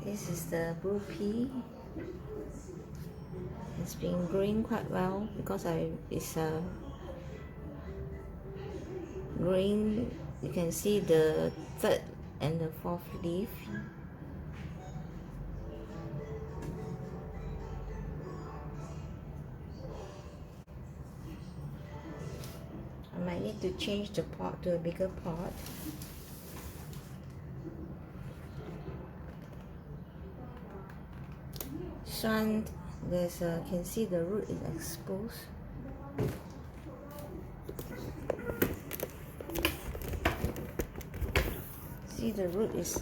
This is the blue pea. It's been growing quite well because it's growing. You can see the third and the fourth leaf. I might need to change the pot to a bigger pot. This one, can see the root is exposed. See the root is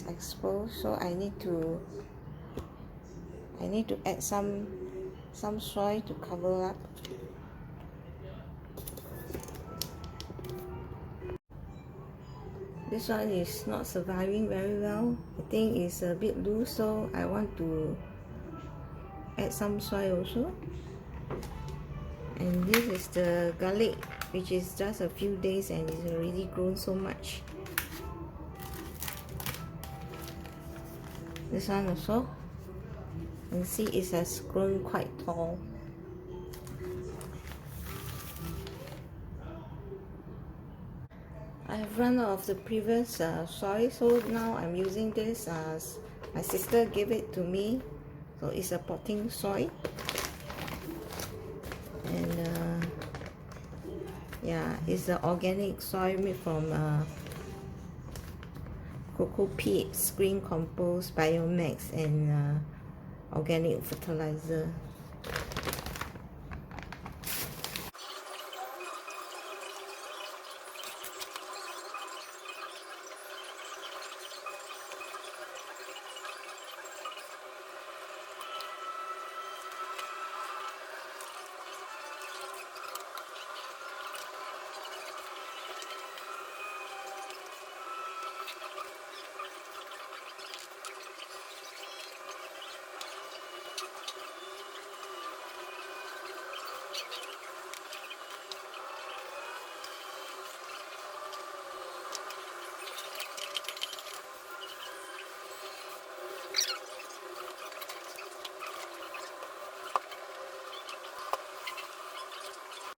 exposed, so I need to add some soil to cover up. This one is not surviving very well. I think it's a bit loose, so I want to add some soil also. And this is the garlic, which is just a few days and it's already grown so much. This one also, you can see it has grown quite tall. I have run out of the previous soil, so now I'm using this. My sister gave it to me, so it's a potting soil. And yeah, it's the organic soil made from cocoa peats, green compost, biomass, and organic fertilizer.